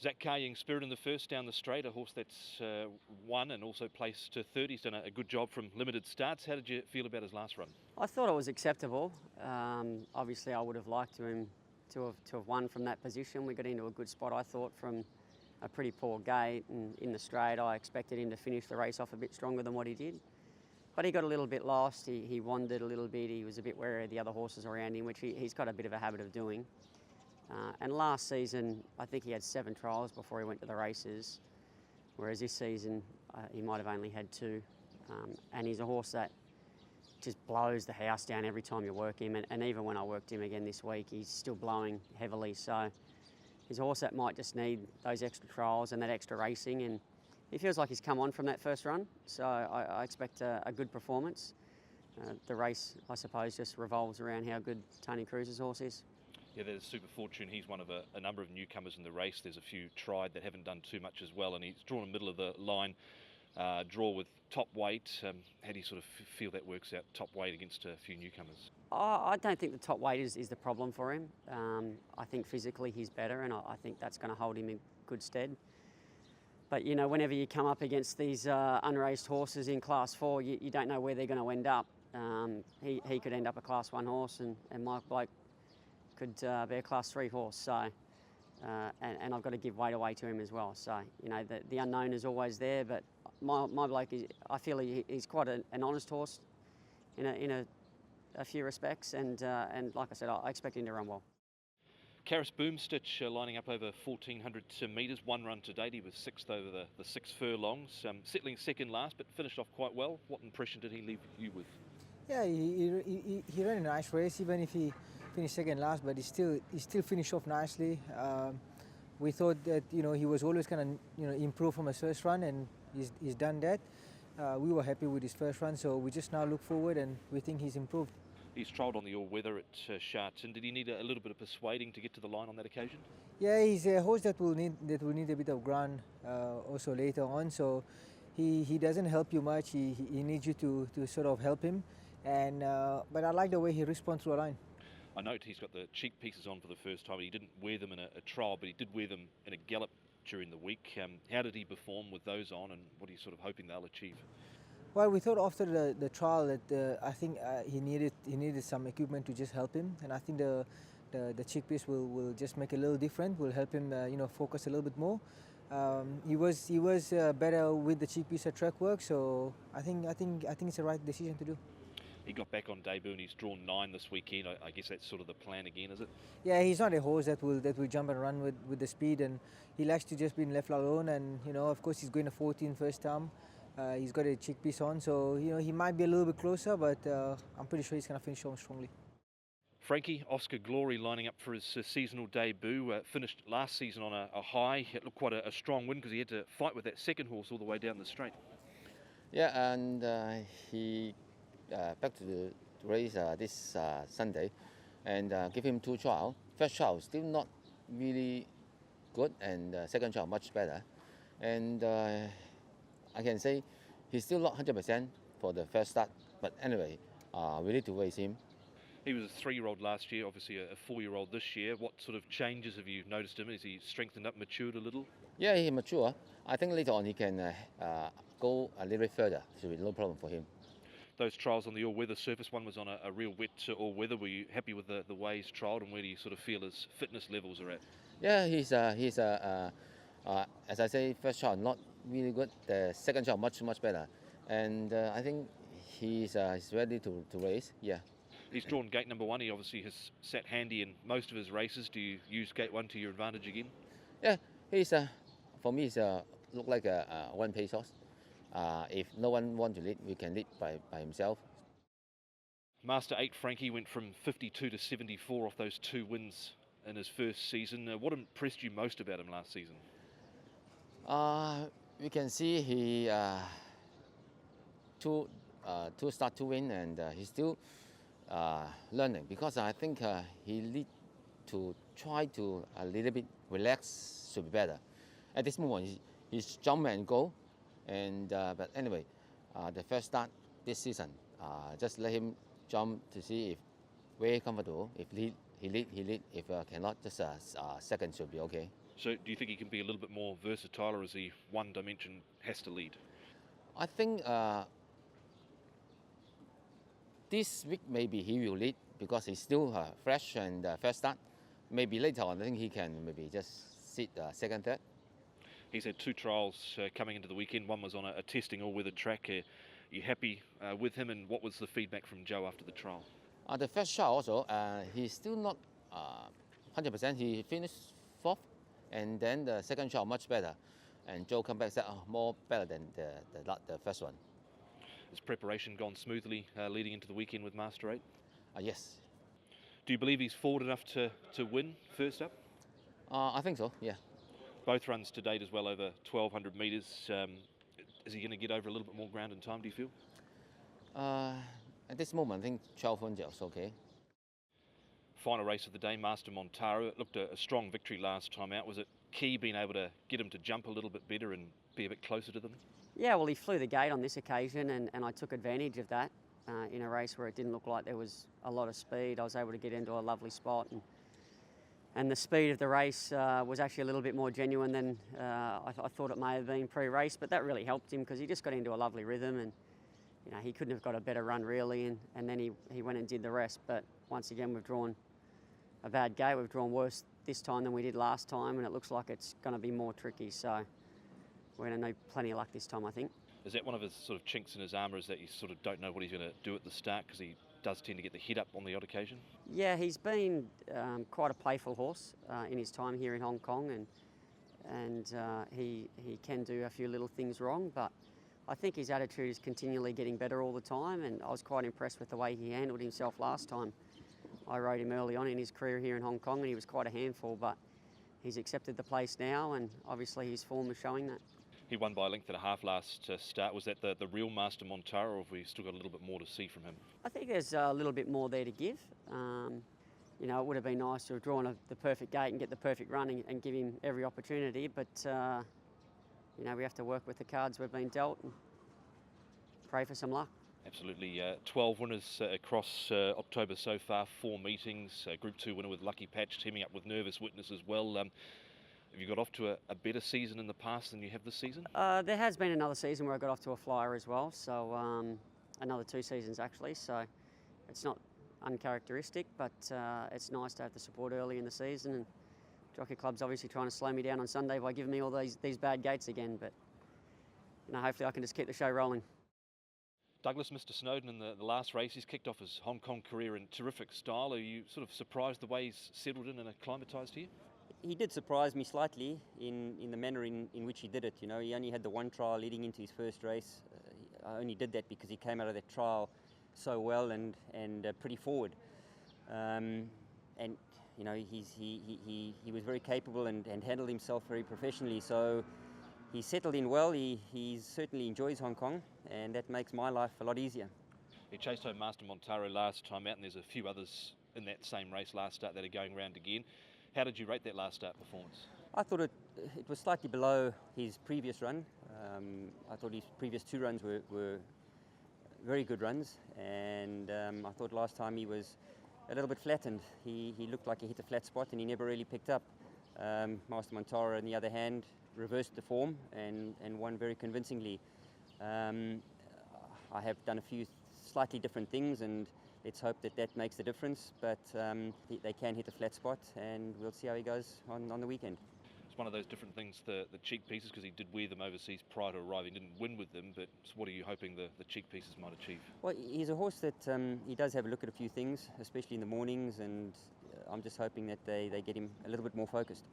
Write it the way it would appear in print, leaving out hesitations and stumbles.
Zach Ying Spirit in the first down the straight, a horse that's won and also placed 30. He's done a good job from limited starts. How did you feel about his last run? I thought it was acceptable. Obviously, I would have liked him to have won from that position. We got into a good spot, I thought, from a pretty poor gate, and in the straight I expected him to finish the race off a bit stronger than what he did. But he got a little bit lost, he wandered a little bit, he was a bit wary of the other horses around him, which he's got a bit of a habit of doing. And last season, I think he had 7 trials before he went to the races, whereas this season he might have only had 2. And he's a horse that just blows the house down every time you work him, and even when I worked him again this week, he's still blowing heavily. So he's a horse that might just need those extra trials and that extra racing, and he feels like he's come on from that first run, so I expect a good performance. The race, I suppose, just revolves around how good Tony Cruz's horse is. Yeah, there's Super Fortune. He's one of a number of newcomers in the race. There's a few tried that haven't done too much as well, and he's drawn in the middle of the line, draw with top weight. How do you sort of feel that works out, top weight against a few newcomers? I don't think the top weight is the problem for him. I think physically he's better, and I think that's going to hold him in good stead. But, you know, whenever you come up against these unraced horses in Class 4, you don't know where they're going to end up. He could end up a Class 1 horse, and Mike Blake could be a Class 3 horse. So, and I've got to give weight away to him as well. So, you know, the unknown is always there. But my Blake, I feel he's quite an honest horse in a few respects. And like I said, I expect him to run well. Karis Boomstitch lining up over 1,400 metres, 1 run to date. He was 6th over the 6 furlongs, settling second last, but finished off quite well. What impression did he leave you with? Yeah, he ran a nice race, even if he finished second last, but he still finished off nicely. We thought that he was always going to improve from his first run, and he's done that. We were happy with his first run, so we just now look forward, and we think he's improved. He's trialled on the all-weather at Purton. Did he need a little bit of persuading to get to the line on that occasion? Yeah, he's a horse that will need a bit of ground also later on. So he doesn't help you much. He needs you to sort of help him. And but I like the way he responds to a line. I note he's got the cheek pieces on for the first time. He didn't wear them in a trial, but he did wear them in a gallop during the week. How did he perform with those on, and what are you sort of hoping they'll achieve? Well, we thought after the trial that I think he needed some equipment to just help him, and I think the cheek piece will just make a little different. Will help him focus a little bit more. He was better with the cheek piece at track work, so I think it's the right decision to do. He got back on debut and he's drawn 9 this weekend. I guess that's sort of the plan again, is it? Yeah, he's not a horse that will jump and run with the speed, and he likes to just be left alone. And of course, he's going to 14 first time. He's got a cheek piece on, so he might be a little bit closer, but I'm pretty sure he's going to finish on strongly. Frankie, Oscar Glory lining up for his seasonal debut. Finished last season on a high. It looked quite a strong win because he had to fight with that second horse all the way down the straight. Yeah, and he back to the race this Sunday, and give him 2 trials. First trial still not really good, and second trial much better. And I can say he's still not 100% for the first start, but anyway, we need to race him. He was a 3-year-old last year, obviously a 4-year-old this year. What sort of changes have you noticed him? Is he strengthened up, matured a little? Yeah, he matured. I think later on he can go a little bit further, so no problem for him. Those trials on the all-weather surface, one was on a real wet all-weather. Were you happy with the way he's trialled, and where do you sort of feel his fitness levels are at? Yeah, he's as I say, first trial not really good. The second trial much better, and I think he's ready to race. Yeah. He's drawn gate number 1. He obviously has sat handy in most of his races. Do you use gate 1 to your advantage again? Yeah, he's for me, he's look like a one-pace horse. If no one wants to lead, we can lead by himself. Master 8 Frankie went from 52 to 74 off those 2 wins in his first season. What impressed you most about him last season? We can see he two start to win, and he's still learning, because I think he need to try to a little bit relax should be better. At this moment, he's jump and go, and but anyway, the first start this season, just let him jump to see if very comfortable. If he lead. If cannot, just second should be okay. So do you think he can be a little bit more versatile, or is he one dimension, has to lead? I think this week maybe he will lead because he's still fresh and first start. Maybe later on I think he can maybe just sit second, third. He's had 2 trials coming into the weekend. One was on a testing all-weather track. Are you happy with him, and what was the feedback from Joe after the trial? The first trial also, he's still not 100%. He finished 4th, and then the second trial much better. And Joe come back and said, more better than the first one. Has preparation gone smoothly leading into the weekend with Master 8? Yes. Do you believe he's forward enough to win first up? I think so, yeah. Both runs to date as well, over 1,200 metres. Is he going to get over a little bit more ground in time, do you feel? At this moment, I think 1200 is okay. Final race of the day, Master MONTARO. It looked a strong victory last time out. Was it key being able to get him to jump a little bit better and be a bit closer to them? Yeah, well, he flew the gate on this occasion, and I took advantage of that in a race where it didn't look like there was a lot of speed. I was able to get into a lovely spot, and the speed of the race was actually a little bit more genuine than I thought it may have been pre-race, but that really helped him because he just got into a lovely rhythm, and you know, he couldn't have got a better run really, and then he went and did the rest. But once again, we've drawn a bad gate. We've drawn worse this time than we did last time, and it looks like it's going to be more tricky, so we're going to need plenty of luck this time, I think. Is that one of his sort of chinks in his armour, is that you sort of don't know what he's going to do at the start, because he does tend to get the hit up on the odd occasion? Yeah, he's been quite a playful horse in his time here in Hong Kong, and he can do a few little things wrong, but I think his attitude is continually getting better all the time, and I was quite impressed with the way he handled himself last time. I rode him early on in his career here in Hong Kong, and he was quite a handful, but he's accepted the place now, and obviously his form is showing that. He won by a length and a half last start. Was that the real Master MONTARO, or have we still got a little bit more to see from him? I think there's a little bit more there to give. You know, it would have been nice to have drawn the perfect gate and get the perfect run and give him every opportunity, but you know, we have to work with the cards we've been dealt and pray for some luck. Absolutely. 12 winners across October so far, 4 meetings. Group 2 winner with Lucky Patch, teaming up with Nervous Witness as well. Have you got off to a better season in the past than you have this season? There has been another season where I got off to a flyer as well, so another 2 seasons actually, so it's not uncharacteristic, but it's nice to have the support early in the season, and Jockey Club's obviously trying to slow me down on Sunday by giving me all these bad gates again, but you know, hopefully I can just keep the show rolling. Douglas, Mr. Snowdon, in the last race, he's kicked off his Hong Kong career in terrific style. Are you sort of surprised the way he's settled in and acclimatised here? He did surprise me slightly in the manner in which he did it. You know, he only had the 1 trial leading into his first race. I only did that because he came out of that trial so well and pretty forward. And you know, he was very capable and handled himself very professionally. So he settled in well. He certainly enjoys Hong Kong, and that makes my life a lot easier. He chased home Master MONTARO last time out, and there's a few others in that same race last start that are going round again. How did you rate that last start performance? I thought it was slightly below his previous run. I thought his previous 2 runs were very good runs, and I thought last time he was a little bit flattened. He looked like he hit a flat spot and he never really picked up. Master MONTARO, on the other hand, reversed the form and won very convincingly. I have done a few slightly different things, and let's hope that makes the difference, but they can hit a flat spot, and we'll see how he goes on the weekend. It's one of those different things, the cheek pieces, because he did wear them overseas prior to arriving. He didn't win with them, but what are you hoping the cheek pieces might achieve? Well, he's a horse that he does have a look at a few things, especially in the mornings, and I'm just hoping that they get him a little bit more focused.